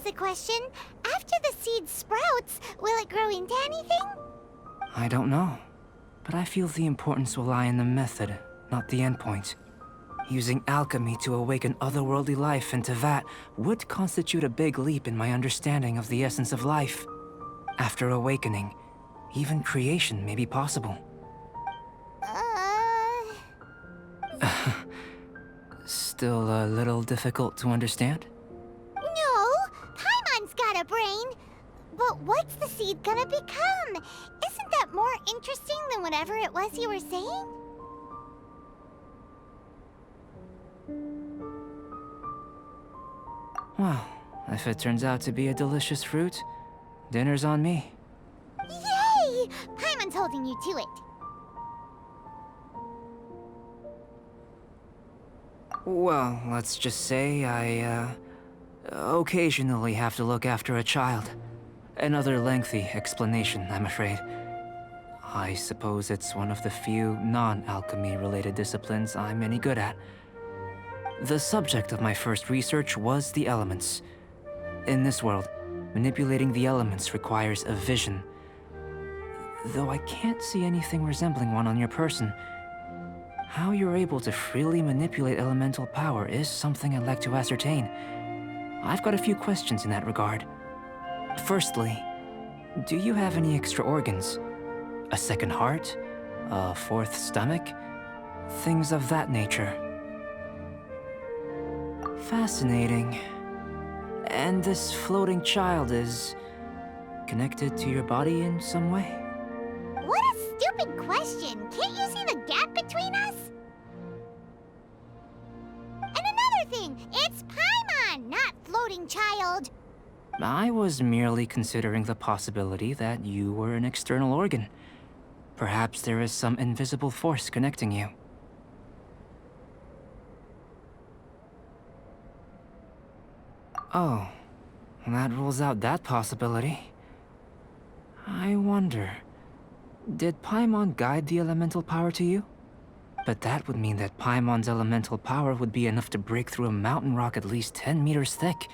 pose a question? After the seed sprouts, will it grow into anything? I don't know, but I feel the importance will lie in the method, not the endpoint. Using alchemy to awaken otherworldly life into that would constitute a big leap in my understanding of the essence of life. After awakening, even creation may be possible. Still a little difficult to understand? No, Paimon's got a brain. But what's the seed gonna become? Isn't that more interesting than whatever it was you were saying? Well, if it turns out to be a delicious fruit, dinner's on me. Yay! Paimon's holding you to it. Well, let's just say I, occasionally have to look after a child. Another lengthy explanation, I'm afraid. I suppose it's one of the few non-alchemy-related disciplines I'm any good at. The subject of my first research was the elements. In this world, manipulating the elements requires a vision. Though I can't see anything resembling one on your person, how you're able to freely manipulate elemental power is something I'd like to ascertain. I've got a few questions in that regard. Firstly, do you have any extra organs? A second heart? A fourth stomach? Things of that nature. Fascinating. And this floating child is connected to your body in some way? What a stupid question! Can't you see the gap between us? And another thing, it's Paimon, not floating child. I was merely considering the possibility that you were an external organ. Perhaps there is some invisible force connecting you. Oh, that rules out that possibility. I wonder, did Paimon guide the elemental power to you? But that would mean that Paimon's elemental power would be enough to break through a mountain rock at least 10 meters thick,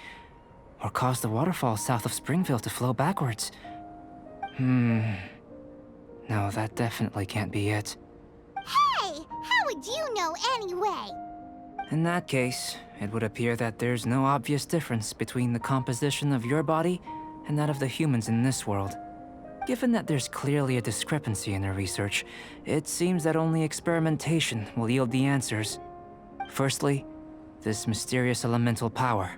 or cause the waterfall south of Springville to flow backwards. No, that definitely can't be it. Hey, how would you know anyway? In that case, it would appear that there's no obvious difference between the composition of your body and that of the humans in this world. Given that there's clearly a discrepancy in their research, it seems that only experimentation will yield the answers. Firstly, this mysterious elemental power.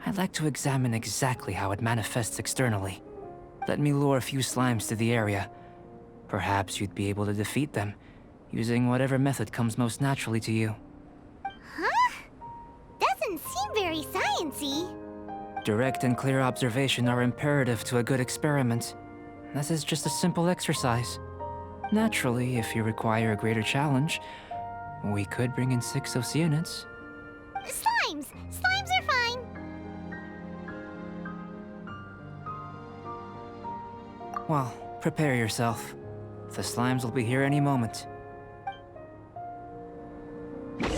I'd like to examine exactly how it manifests externally. Let me lure a few slimes to the area. Perhaps you'd be able to defeat them, using whatever method comes most naturally to you. Huh? Doesn't seem very sciencey. Direct and clear observation are imperative to a good experiment. This is just a simple exercise. Naturally, if you require a greater challenge, we could bring in 6 Oceanids. Slimes! Slimes are fine! Well, prepare yourself. The slimes will be here any moment. I'm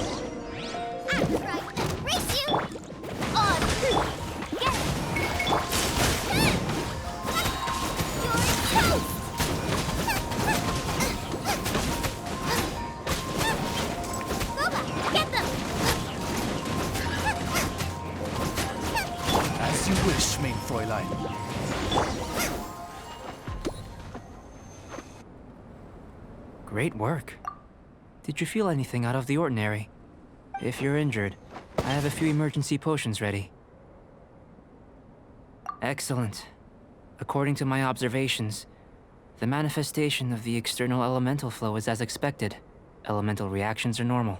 trying to race you! On! Get it! You're toast! Boba, get them! As you wish, mein Fräulein. Great work. Did you feel anything out of the ordinary? If you're injured, I have a few emergency potions ready. Excellent. According to my observations, the manifestation of the external elemental flow is as expected. Elemental reactions are normal.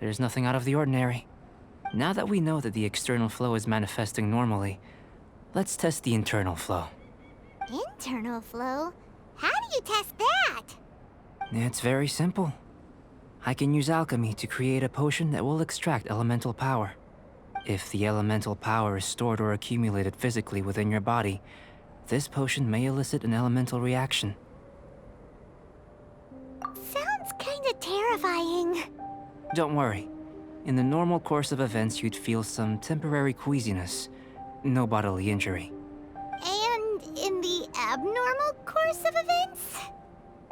There's nothing out of the ordinary. Now that we know that the external flow is manifesting normally, let's test the internal flow. Internal flow? How do you test that? It's very simple. I can use alchemy to create a potion that will extract elemental power. If the elemental power is stored or accumulated physically within your body, this potion may elicit an elemental reaction. Sounds kinda terrifying. Don't worry. In the normal course of events, you'd feel some temporary queasiness. no bodily injury. And in the abnormal course of events?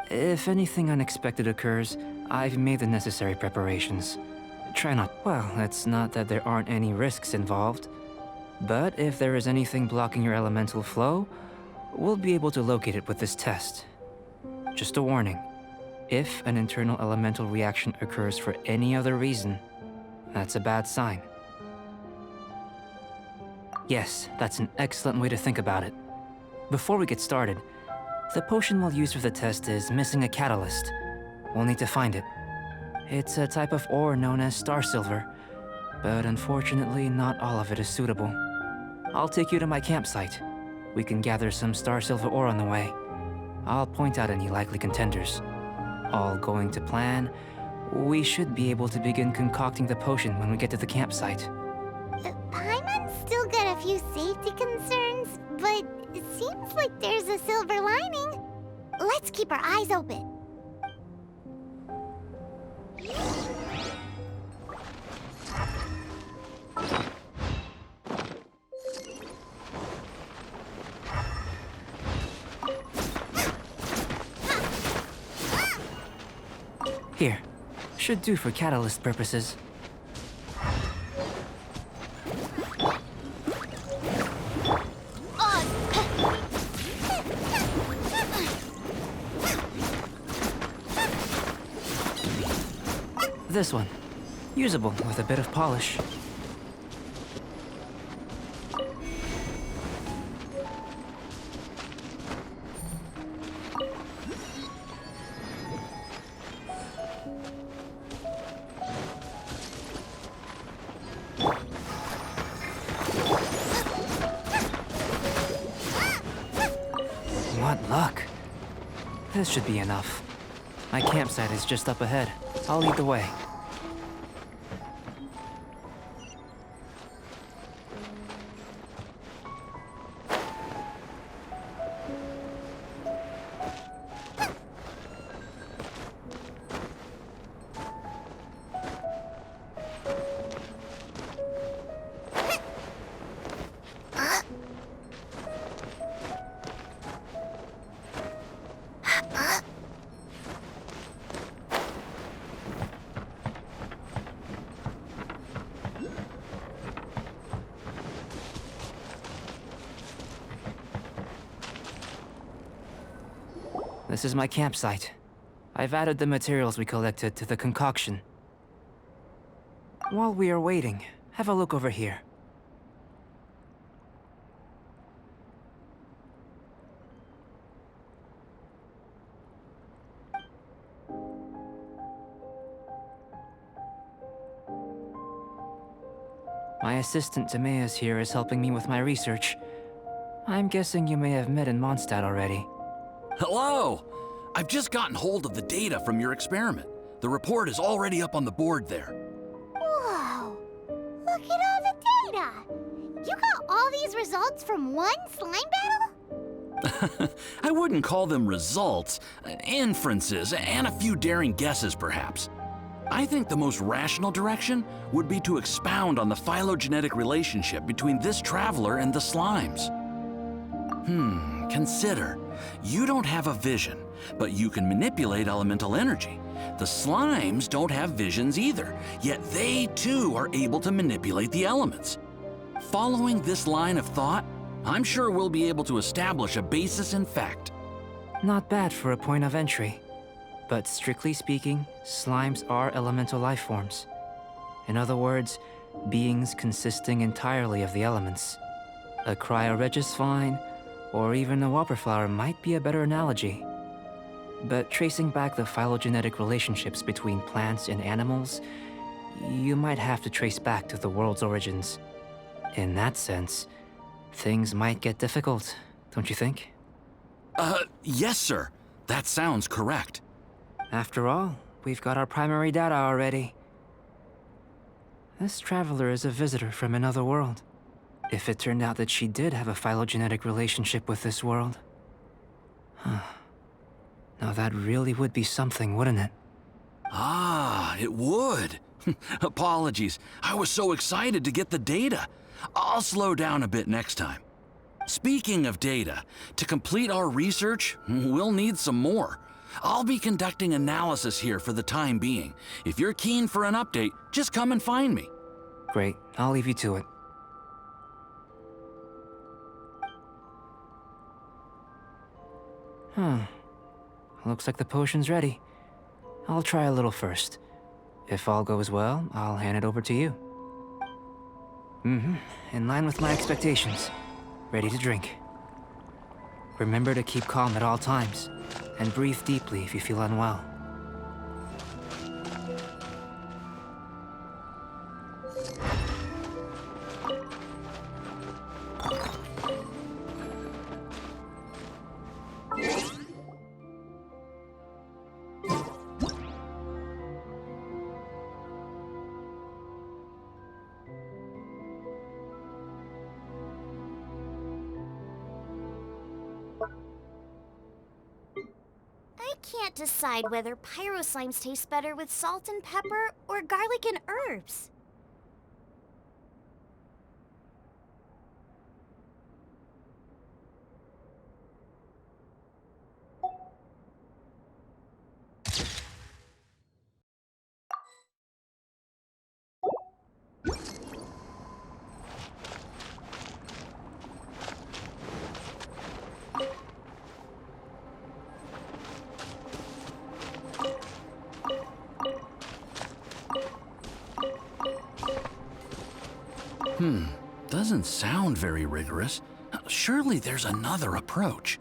If anything unexpected occurs, I've made the necessary preparations. Try not. Well, it's not that there aren't any risks involved. But if there is anything blocking your elemental flow, we'll be able to locate it with this test. Just a warning. If an internal elemental reaction occurs for any other reason, that's a bad sign. Yes, that's an excellent way to think about it. Before we get started, the potion we'll use for the test is missing a catalyst. We'll need to find it. It's a type of ore known as star silver, but unfortunately not all of it is suitable. I'll take you to my campsite. We can gather some star silver ore on the way. I'll point out any likely contenders. All going to plan, we should be able to begin concocting the potion when we get to the campsite. Paimon's still got a few safety concerns, but it seems like there's a silver lining. Let's keep our eyes open. Here, should do for catalyst purposes. This one. Usable with a bit of polish. What luck. This should be enough. My campsite is just up ahead. I'll lead the way. This is my campsite. I've added the materials we collected to the concoction. While we are waiting, have a look over here. My assistant Timaeus here is helping me with my research. I'm guessing you may have met in Mondstadt already. Hello! I've just gotten hold of the data from your experiment. The report is already up on the board there. Whoa! Look at all the data! You got all these results from one slime battle? I wouldn't call them results, inferences, and a few daring guesses perhaps. I think the most rational direction would be to expound on the phylogenetic relationship between this traveler and the slimes. Consider. You don't have a vision, but you can manipulate elemental energy. The slimes don't have visions either, yet they too are able to manipulate the elements. Following this line of thought, I'm sure we'll be able to establish a basis in fact. Not bad for a point of entry. But strictly speaking, slimes are elemental life forms. In other words, beings consisting entirely of the elements. A cryoregis vine, or even a wildflower might be a better analogy. But tracing back the phylogenetic relationships between plants and animals, you might have to trace back to the world's origins. In that sense, things might get difficult, don't you think? Yes, sir. That sounds correct. After all, we've got our primary data already. This traveler is a visitor from another world. If it turned out that she did have a phylogenetic relationship with this world. Now that really would be something, wouldn't it? Ah, it would. Apologies. I was so excited to get the data. I'll slow down a bit next time. Speaking of data, to complete our research, we'll need some more. I'll be conducting analysis here for the time being. If you're keen for an update, just come and find me. Great, I'll leave you to it. Looks like the potion's ready. I'll try a little first. If all goes well, I'll hand it over to you. In line with my expectations. Ready to drink. Remember to keep calm at all times, and breathe deeply if you feel unwell. I can't decide whether pyro slimes taste better with salt and pepper or garlic and herbs. Doesn't sound very rigorous. Surely there's another approach.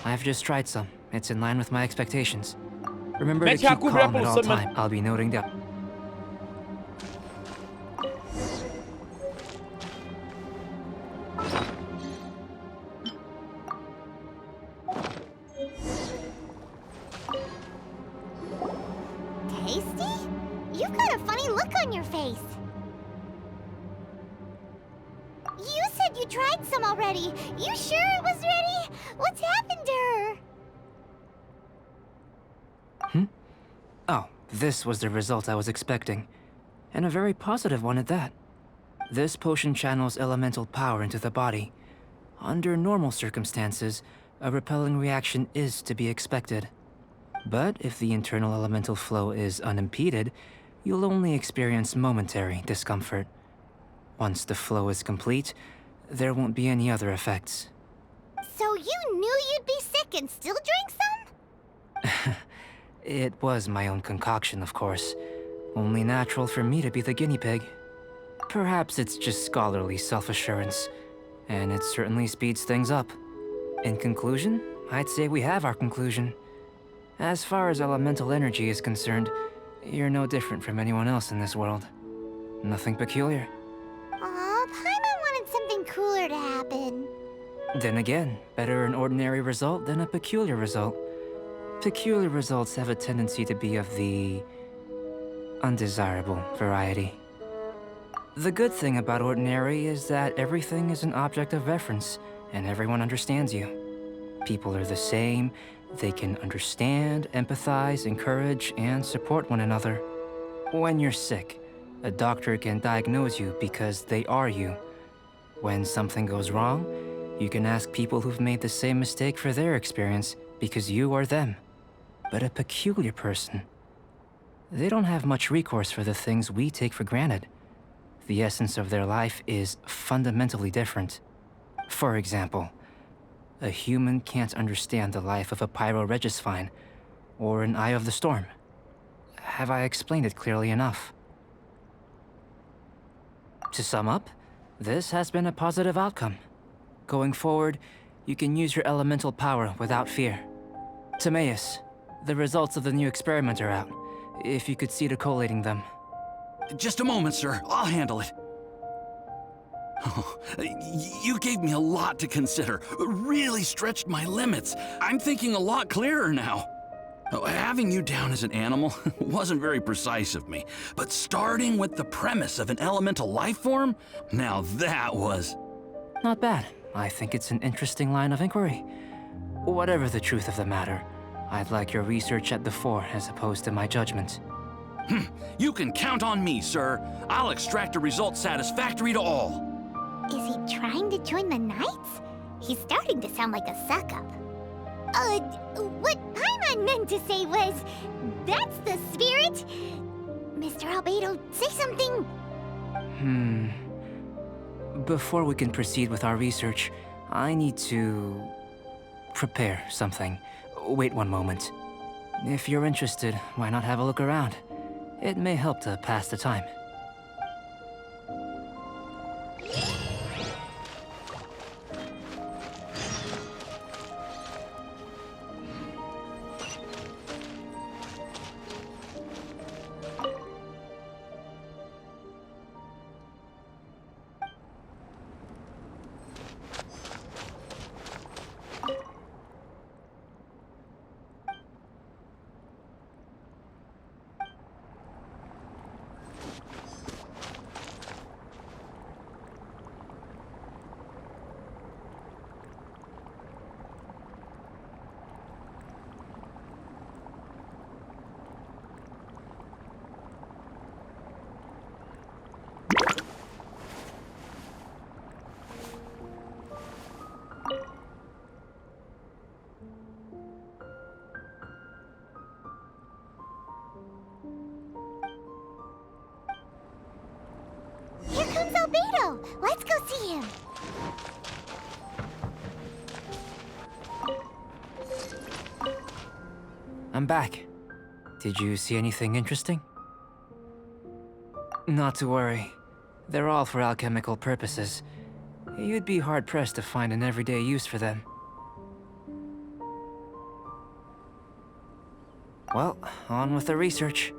I've just tried some. It's in line with my expectations. Remember to Mete keep a cobra calm at all pulsa, mano. times. I'll be noting down. Tasty? You've got a funny look on your face. You said you tried some already. You sure it was ready? What's happened to her? Oh, this was the result I was expecting. And a very positive one at that. This potion channels elemental power into the body. Under normal circumstances, a repelling reaction is to be expected. But if the internal elemental flow is unimpeded, you'll only experience momentary discomfort. Once the flow is complete, there won't be any other effects. So you knew you'd be sick and still drank some? It was my own concoction, of course. Only natural for me to be the guinea pig. Perhaps it's just scholarly self-assurance, and it certainly speeds things up. In conclusion, I'd say we have our conclusion. As far as elemental energy is concerned, you're no different from anyone else in this world. Nothing peculiar. Aw, Paimon wanted something cooler to happen. Then again, better an ordinary result than a peculiar result. Peculiar results have a tendency to be of the undesirable variety. The good thing about ordinary is that everything is an object of reference, and everyone understands you. People are the same, they can understand, empathize, encourage, and support one another. When you're sick, a doctor can diagnose you because they are you. When something goes wrong, you can ask people who've made the same mistake for their experience because you are them. But a peculiar person, they don't have much recourse for the things we take for granted. The essence of their life is fundamentally different. For example, a human can't understand the life of a pyro-regisvine or an Eye of the Storm. Have I explained it clearly enough? To sum up, this has been a positive outcome. Going forward, you can use your elemental power without fear. Timaeus, the results of the new experiment are out. If you could see to collating them. Just a moment, sir. I'll handle it. Oh, you gave me a lot to consider. Really stretched my limits. I'm thinking a lot clearer now. Having you down as an animal wasn't very precise of me, but starting with the premise of an elemental life form, now that was... Not bad. I think it's an interesting line of inquiry. Whatever the truth of the matter, I'd like your research at the fore as opposed to my judgment. You can count on me, sir. I'll extract a result satisfactory to all. Is he trying to join the Knights? He's starting to sound like a suck-up. What Paimon meant to say was, that's the spirit. Mr. Albedo, say something. Before we can proceed with our research, I need to prepare something. Wait one moment. If you're interested, why not have a look around? It may help to pass the time. Here comes Albedo. Let's go see him. I'm back. Did you see anything interesting? Not to worry. They're all for alchemical purposes. You'd be hard-pressed to find an everyday use for them. Well, on with the research.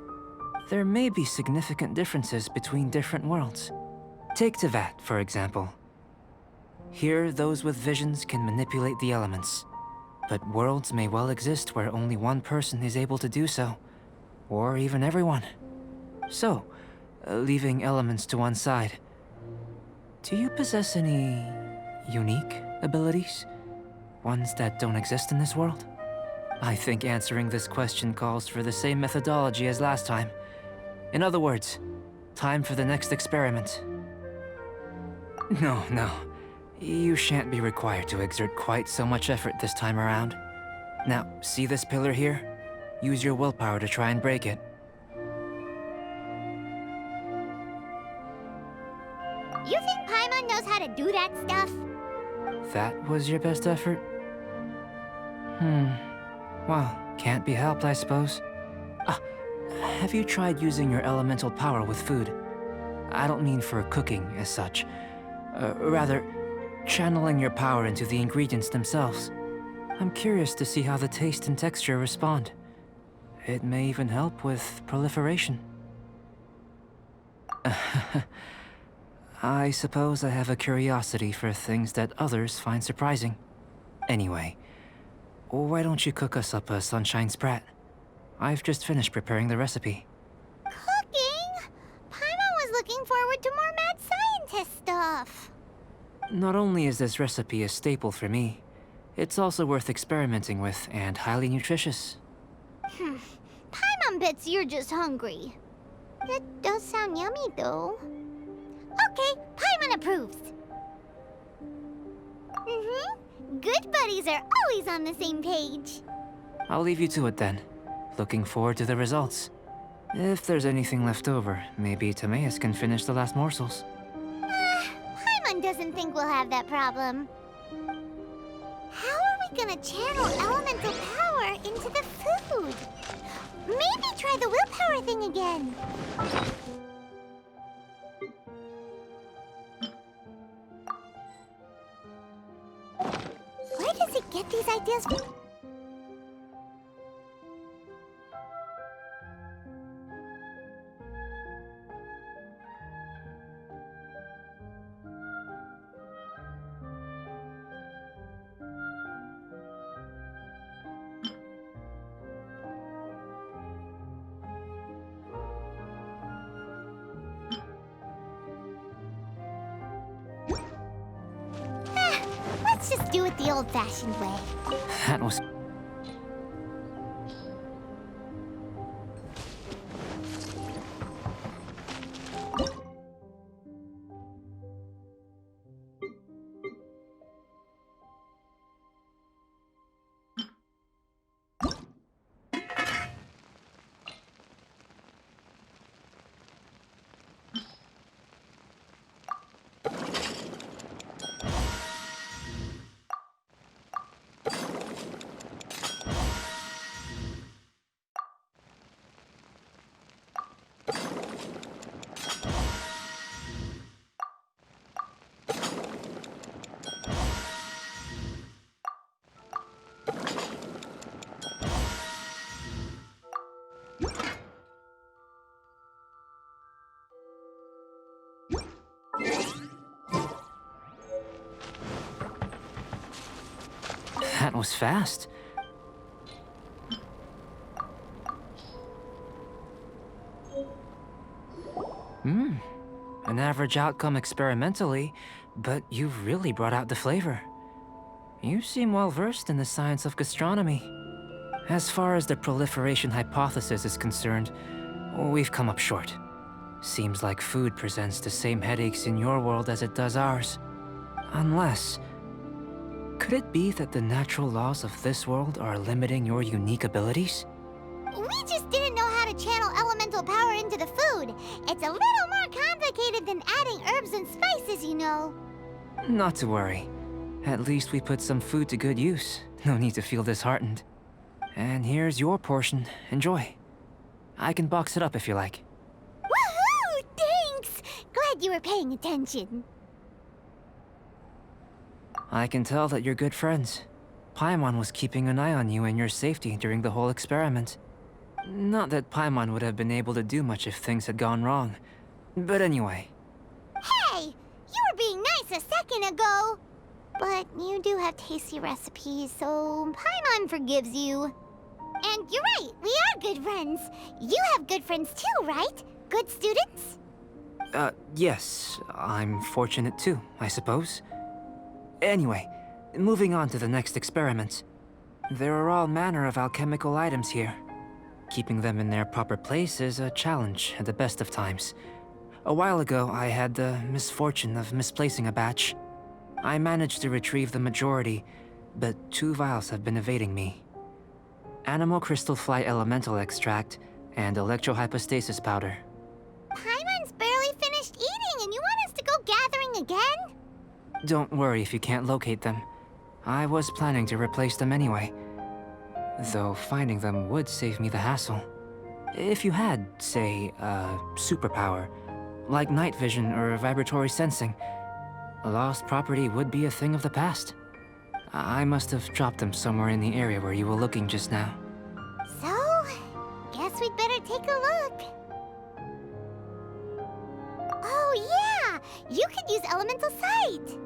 There may be significant differences between different worlds. Take Tevat, for example. Here, those with visions can manipulate the elements. But worlds may well exist where only one person is able to do so. Or even everyone. So, leaving elements to one side, do you possess any unique abilities? Ones that don't exist in this world? I think answering this question calls for the same methodology as last time. In other words, time for the next experiment. No. You shan't be required to exert quite so much effort this time around. Now, see this pillar here? Use your willpower to try and break it. You think Paimon knows how to do that stuff? That was your best effort? Well, can't be helped, I suppose. Have you tried using your elemental power with food? I don't mean for cooking as such. Rather, channeling your power into the ingredients themselves. I'm curious to see how the taste and texture respond. It may even help with proliferation. I suppose I have a curiosity for things that others find surprising. Anyway, why don't you cook us up a sunshine sprat? I've just finished preparing the recipe. Cooking? Paimon was looking forward to more mad scientist stuff. Not only is this recipe a staple for me, it's also worth experimenting with and highly nutritious. Paimon bets you're just hungry. It does sound yummy, though. Okay, Paimon approves. Good buddies are always on the same page. I'll leave you to it then. Looking forward to the results. If there's anything left over, maybe Timaeus can finish the last morsels. Paimon doesn't think we'll have that problem. How are we gonna channel elemental power into the food? Maybe try the willpower thing again. Where does it get these ideas from? Let's just do it the old-fashioned way. That was... That was fast. An average outcome experimentally, but you've really brought out the flavor. You seem well versed in the science of gastronomy. As far as the proliferation hypothesis is concerned, we've come up short. Seems like food presents the same headaches in your world as it does ours. Unless... could it be that the natural laws of this world are limiting your unique abilities? We just didn't know how to channel elemental power into the food. It's a little more complicated than adding herbs and spices, you know. Not to worry. At least we put some food to good use. No need to feel disheartened. And here's your portion. Enjoy. I can box it up if you like. Woohoo! Thanks! Glad you were paying attention. I can tell that you're good friends. Paimon was keeping an eye on you and your safety during the whole experiment. Not that Paimon would have been able to do much if things had gone wrong. But anyway. Hey! You were being nice a second ago! But you do have tasty recipes, so Paimon forgives you. And you're right, we are good friends. You have good friends too, right? Good students? Yes. I'm fortunate too, I suppose. Anyway, moving on to the next experiment. There are all manner of alchemical items here. Keeping them in their proper place is a challenge at the best of times. A while ago, I had the misfortune of misplacing a batch. I managed to retrieve the majority, but 2 vials have been evading me. Animal crystal fly elemental extract and electrohypostasis powder. Paimon's barely finished eating and you want us to go gathering again? Don't worry if you can't locate them. I was planning to replace them anyway. Though finding them would save me the hassle. If you had, say, a superpower, like night vision or vibratory sensing, a lost property would be a thing of the past. I must have dropped them somewhere in the area where you were looking just now. So, guess we'd better take a look. Oh yeah! You could use elemental sight!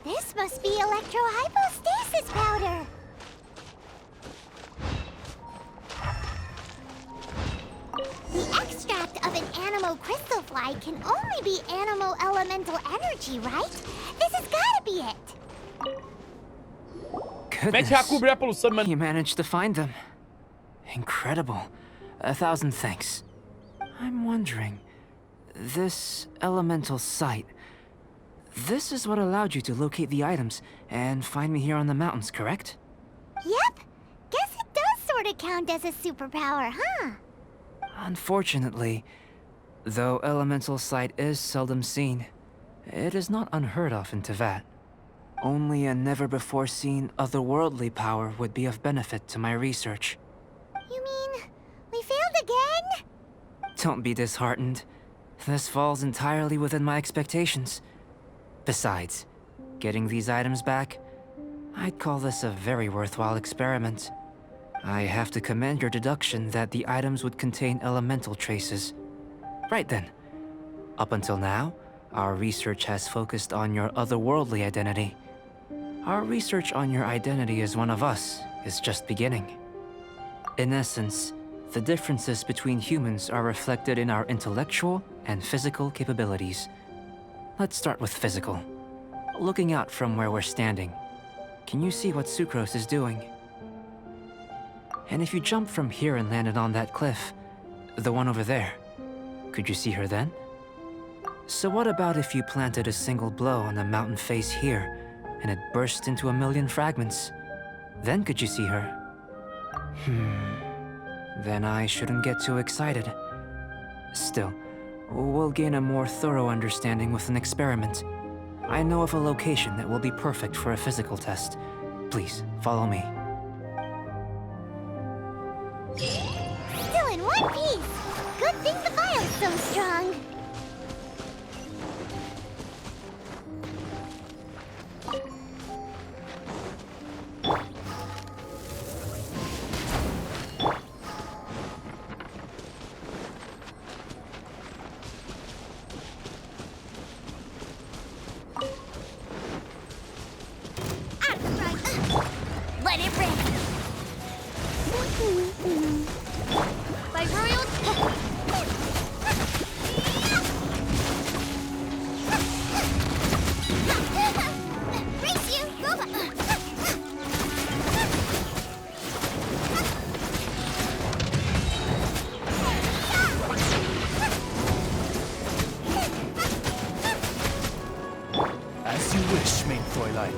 This must be electrohypostasis powder! The extract of an animo crystal fly can only be animo elemental energy, right? This has gotta be it! Mete a cobrir a poluição, mano. You managed to find them. Incredible. 1,000 thanks. I'm wondering, this elemental sight, this is what allowed you to locate the items and find me here on the mountains, correct? Yep! Guess it does sort of count as a superpower, huh? Unfortunately, though elemental sight is seldom seen, it is not unheard of in Teyvat. Only a never-before-seen otherworldly power would be of benefit to my research. You mean, we failed again? Don't be disheartened. This falls entirely within my expectations. Besides, getting these items back, I'd call this a very worthwhile experiment. I have to commend your deduction that the items would contain elemental traces. Right then. Up until now, our research has focused on your otherworldly identity. Our research on your identity as one of us is just beginning. In essence, the differences between humans are reflected in our intellectual and physical capabilities. Let's start with physical. Looking out from where we're standing, can you see what Sucrose is doing? And if you jumped from here and landed on that cliff, the one over there, could you see her then? So what about if you planted a single blow on the mountain face here, and it burst into 1,000,000 fragments? Then could you see her? Then I shouldn't get too excited. Still, we'll gain a more thorough understanding with an experiment. I know of a location that will be perfect for a physical test. Please, follow me. Still in one piece! Good thing the file's so strong! As you wish, mein Fräulein.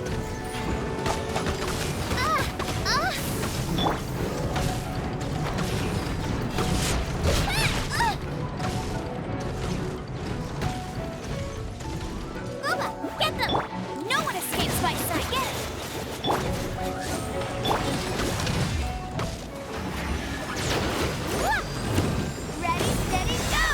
Booba, get them! No one escapes my sight. Get it! Ready, steady, go!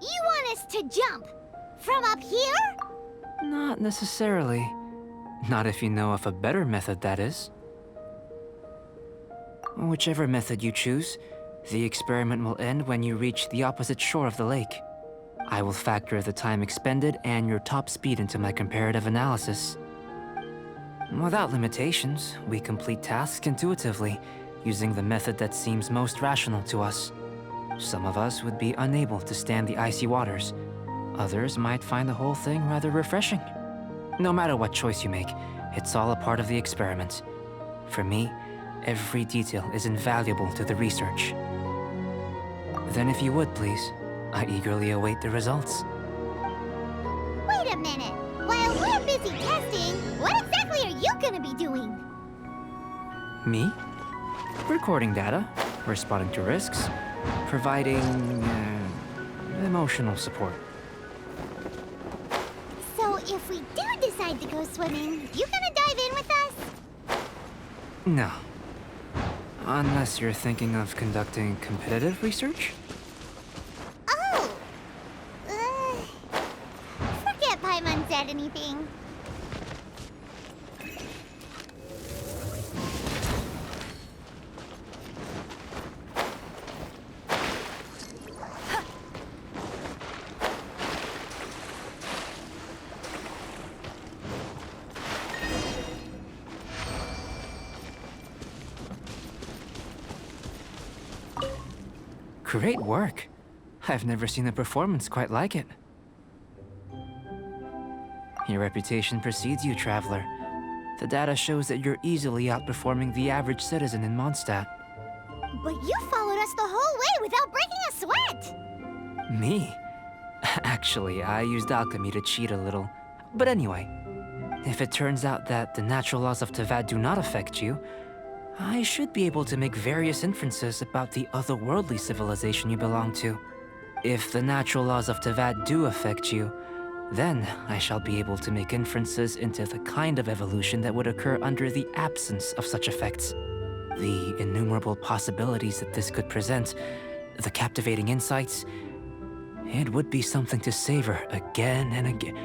You want us to jump? From up here? Not necessarily. Not if you know of a better method, that is. Whichever method you choose, the experiment will end when you reach the opposite shore of the lake. I will factor the time expended and your top speed into my comparative analysis. Without limitations, we complete tasks intuitively, using the method that seems most rational to us. Some of us would be unable to stand the icy waters. Others might find the whole thing rather refreshing. No matter what choice you make, it's all a part of the experiment. For me, every detail is invaluable to the research. Then if you would, please, I eagerly await the results. Wait a minute. While we're busy testing, what exactly are you gonna be doing? Me? Recording data, responding to risks, providing emotional support. So if we do decide to go swimming, you gonna dive in with us? No. Unless you're thinking of conducting competitive research? Oh! Forget Paimon said anything. Great work. I've never seen a performance quite like it. Your reputation precedes you, Traveler. The data shows that you're easily outperforming the average citizen in Mondstadt. But you followed us the whole way without breaking a sweat! Me? Actually, I used alchemy to cheat a little. But anyway, if it turns out that the natural laws of Tavad do not affect you, I should be able to make various inferences about the otherworldly civilization you belong to. If the natural laws of Tavad do affect you, Then I shall be able to make inferences into the kind of evolution that would occur under the absence of such effects. The innumerable possibilities that this could present, the captivating insights, it would be something to savor again and again.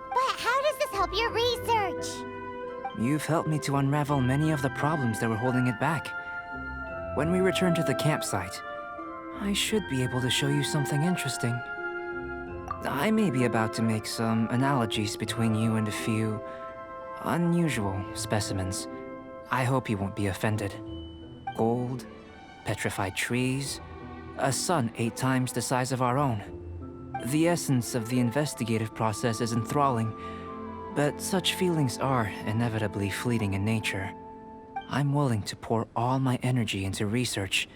But how does this help your research? You've helped me to unravel many of the problems that were holding it back. When we return to the campsite, I should be able to show you something interesting. I may be about to make some analogies between you and a few unusual specimens. I hope you won't be offended. Gold, petrified trees, a sun 8 times the size of our own. The essence of the investigative process is enthralling, but such feelings are inevitably fleeting in nature. I'm willing to pour all my energy into research,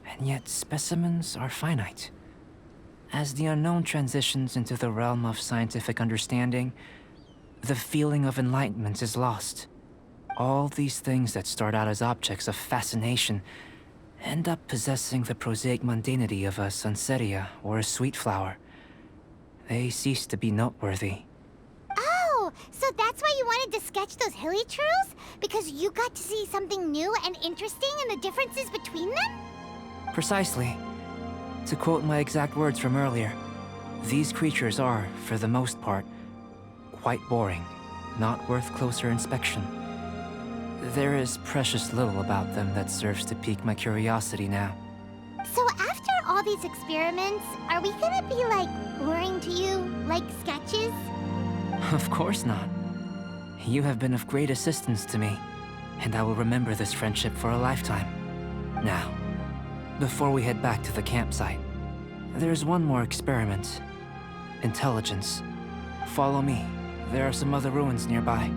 and yet specimens are finite. As the unknown transitions into the realm of scientific understanding, the feeling of enlightenment is lost. All these things that start out as objects of fascination end up possessing the prosaic mundanity of a sunsetia or a sweet flower. They cease to be noteworthy. Oh, so that's why you wanted to sketch those hilichurls? Because you got to see something new and interesting and the differences between them? Precisely. To quote my exact words from earlier, these creatures are, for the most part, quite boring, not worth closer inspection. There is precious little about them that serves to pique my curiosity now. So after all these experiments, are we gonna be like boring to you, like sketches? Of course not. You have been of great assistance to me, and I will remember this friendship for a lifetime. Now, before we head back to the campsite, there's one more experiment. Intelligence. Follow me. There are some other ruins nearby.